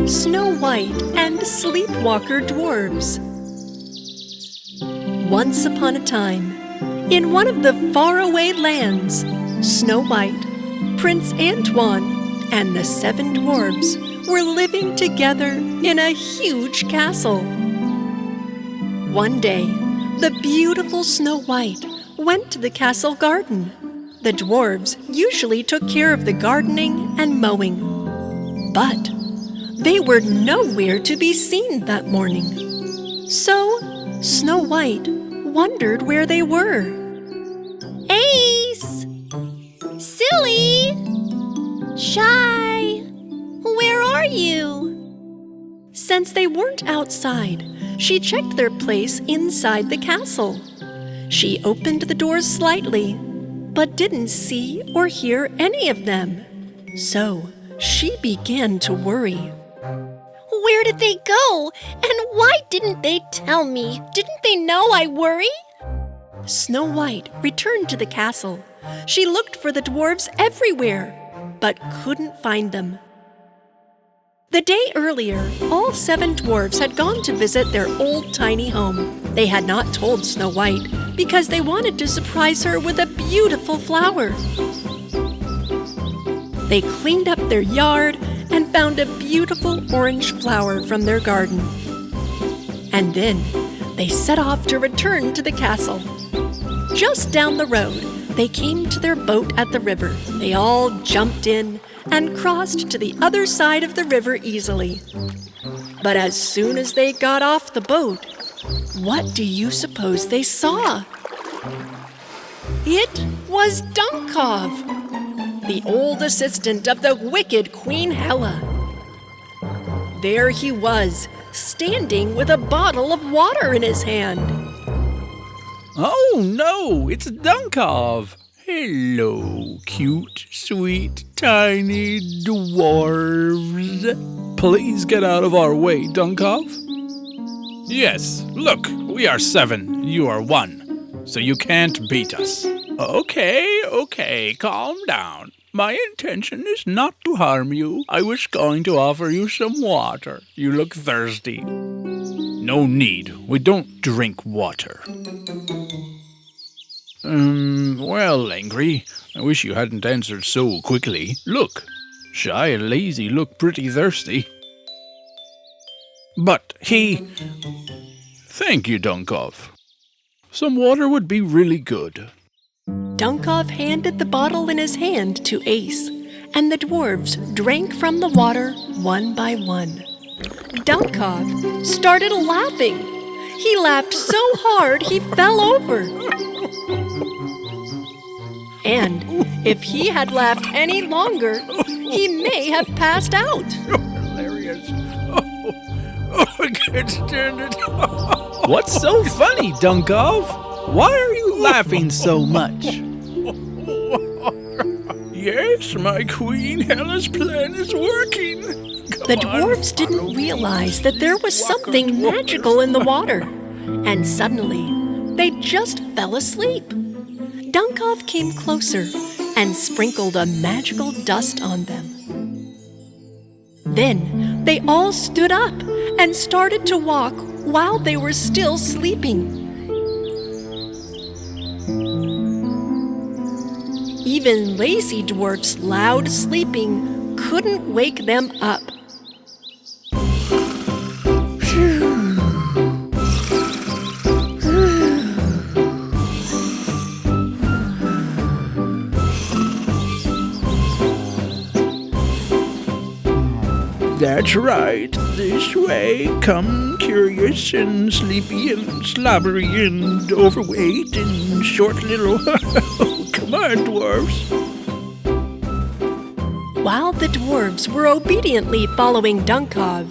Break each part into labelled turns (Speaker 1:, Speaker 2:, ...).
Speaker 1: Snow White and Sleepwalker Dwarfs. Once upon a time, in one of the faraway lands, Snow White, Prince Antoine, and the 7 dwarfs were living together in a huge castle. One day, the beautiful Snow White went to the castle garden. The dwarves usually took care of the gardening and mowing, but they were nowhere to be seen that morning. So, Snow White wondered where they were.
Speaker 2: Ace! Silly! Shy! Where are you?
Speaker 1: Since they weren't outside, she checked their place inside the castle. She opened the doors slightly, but didn't see or hear any of them. So she began to worry.
Speaker 2: Where did they go? And why didn't they tell me? Didn't they know I worry?
Speaker 1: Snow White returned to the castle. She looked for the dwarves everywhere, but couldn't find them. The day earlier, all 7 dwarfs had gone to visit their old tiny home. They had not told Snow White because they wanted to surprise her with a beautiful flower. They cleaned up their yard and found a beautiful orange flower from their garden. And then they set off to return to the castle. Just down the road, they came to their boat at the river. They all jumped in and crossed to the other side of the river easily. But as soon as they got off the boat, what do you suppose they saw? It was Dunkov, the old assistant of the wicked Queen Hela. There he was, standing with a bottle of water in his hand.
Speaker 3: Oh no, it's Dunkov. Hello, cute, sweet, tiny dwarves. Please get out of our way, Dunkov. Yes, look, we are 7, you are 1, so you can't beat us. Okay, calm down. My intention is not to harm you. I was going to offer you some water. You look thirsty. No need, we don't drink water. Well, Angry, I wish you hadn't answered so quickly. Look, Shy and Lazy look pretty thirsty. But Thank you, Dunkov. Some water would be really good.
Speaker 1: Dunkov handed the bottle in his hand to Ace, and the dwarves drank from the water one by one. Dunkov started laughing. He laughed so hard he fell over. And if he had laughed any longer, he may have passed out.
Speaker 3: Hilarious. I can't stand it.
Speaker 4: What's so funny, Dunkov? Why are you laughing so much?
Speaker 3: Yes, my Queen Hela's plan is working.
Speaker 1: The dwarves didn't realize that there was something magical in the water, and suddenly they just fell asleep. Dunkov came closer and sprinkled a magical dust on them. Then they all stood up and started to walk while they were still sleeping. Even Lazy Dwarf's loud sleeping couldn't wake them up.
Speaker 3: That's right, this way. Come curious and sleepy and slobbery and overweight and short little. Come on, dwarves.
Speaker 1: While the dwarves were obediently following Dunkov,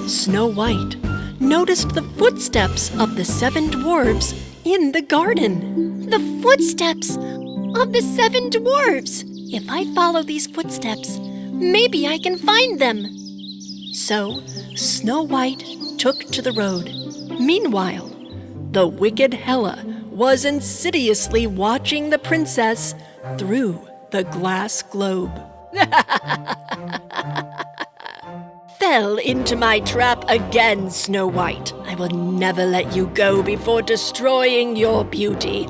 Speaker 1: Snow White noticed the footsteps of the 7 dwarves in the garden.
Speaker 2: The footsteps of the 7 dwarves. If I follow these footsteps, maybe I can find them.
Speaker 1: So Snow White took to the road. Meanwhile, the wicked Hela was insidiously watching the princess through the glass globe. fell into my trap again, Snow White. I will never let you go before destroying your beauty.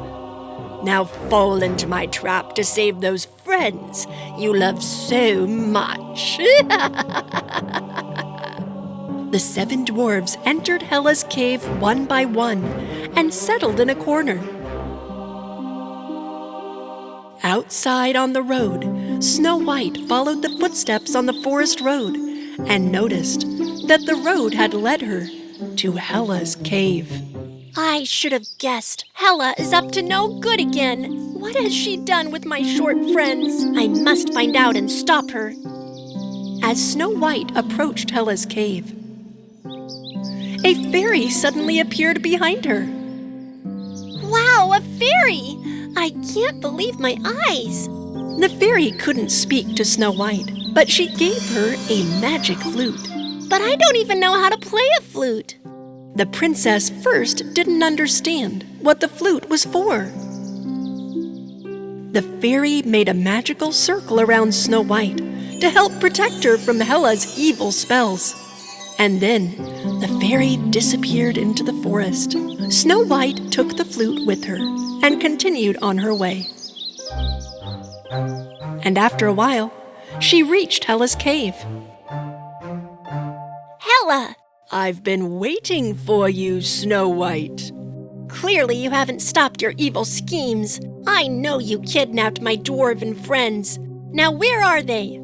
Speaker 1: Now fall into my trap to save those friends you love so much. The 7 dwarves entered Hela's cave one by one and settled in a corner. Outside on the road, Snow White followed the footsteps on the forest road and noticed that the road had led her to Hela's cave.
Speaker 2: I should have guessed. Hela is up to no good again. What has she done with my short friends? I must find out and stop her.
Speaker 1: As Snow White approached Hela's cave, a fairy suddenly appeared behind her.
Speaker 2: Wow, a fairy! I can't believe my eyes.
Speaker 1: The fairy couldn't speak to Snow White, but she gave her a magic flute.
Speaker 2: But I don't even know how to play a flute.
Speaker 1: The princess first didn't understand what the flute was for. The fairy made a magical circle around Snow White to help protect her from Hela's evil spells. And then the fairy disappeared into the forest. Snow White took the flute with her and continued on her way. And after a while, she reached Hela's cave.
Speaker 2: Hela!
Speaker 1: I've been waiting for you, Snow White.
Speaker 2: Clearly you haven't stopped your evil schemes. I know you kidnapped my dwarven friends. Now where are they?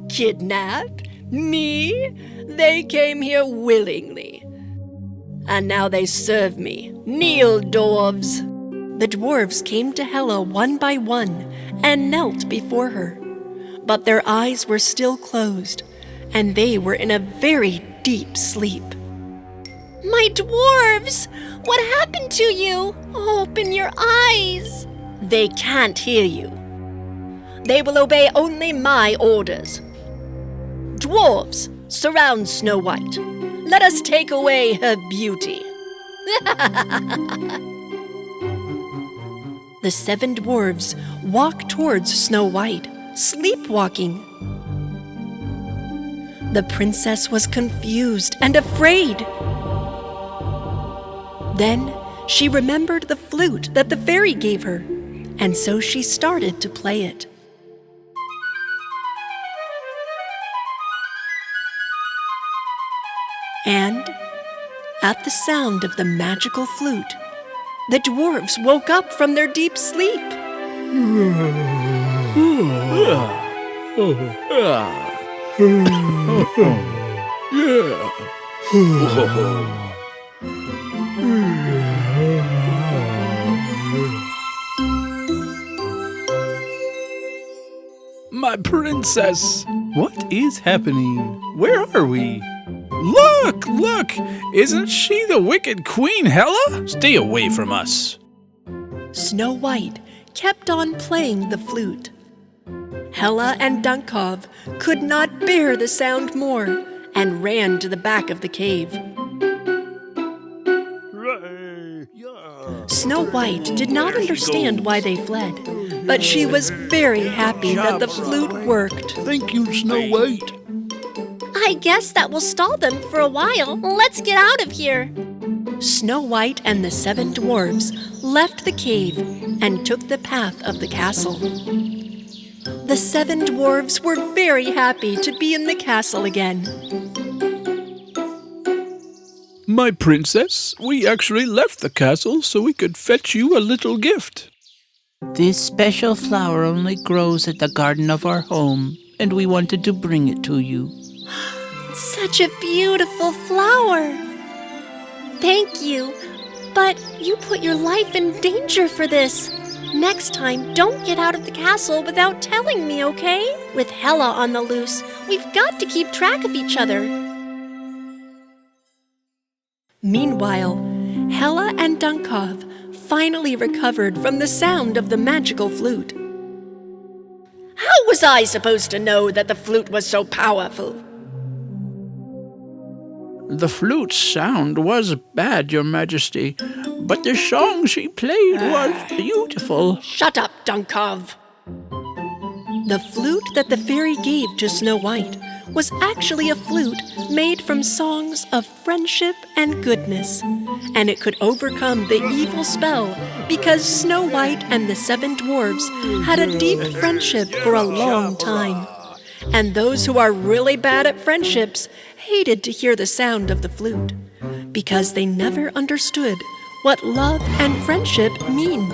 Speaker 1: Kidnap? Me? They came here willingly. And now they serve me. Kneel, dwarves. The dwarves came to Hela one by one and knelt before her. But their eyes were still closed, and they were in a very deep sleep.
Speaker 2: My dwarves! What happened to you? Open your eyes!
Speaker 1: They can't hear you. They will obey only my orders. Dwarves, surround Snow White. Let us take away her beauty. The 7 dwarves walked towards Snow White, sleepwalking. The princess was confused and afraid. Then she remembered the flute that the fairy gave her, and so she started to play it. And at the sound of the magical flute, the dwarves woke up from their deep sleep.
Speaker 4: My princess! What is happening? Where are we? Look! Look! Isn't she the wicked Queen Hela? Stay away from us.
Speaker 1: Snow White kept on playing the flute. Hela and Dunkov could not bear the sound more and ran to the back of the cave. Snow White did not understand why they fled, but she was very happy that the flute worked.
Speaker 3: Thank you, Snow White.
Speaker 2: I guess that will stall them for a while. Let's get out of here.
Speaker 1: Snow White and the 7 dwarves left the cave and took the path of the castle. The 7 dwarves were very happy to be in the castle again.
Speaker 4: My princess, we actually left the castle so we could fetch you a little gift.
Speaker 5: This special flower only grows at the garden of our home, and we wanted to bring it to you.
Speaker 2: Such a beautiful flower. Thank you. But you put your life in danger for this. Next time, don't get out of the castle without telling me, okay? With Hela on the loose, we've got to keep track of each other.
Speaker 1: Meanwhile, Hela and Dunkov finally recovered from the sound of the magical flute. How was I supposed to know that the flute was so powerful?
Speaker 5: The flute's sound was bad, Your Majesty, but the song she played was beautiful.
Speaker 1: Shut up, Dunkov! The flute that the fairy gave to Snow White was actually a flute made from songs of friendship and goodness, and it could overcome the evil spell because Snow White and the 7 dwarfs had a deep friendship for a long time. And those who are really bad at friendships hated to hear the sound of the flute, because they never understood what love and friendship mean.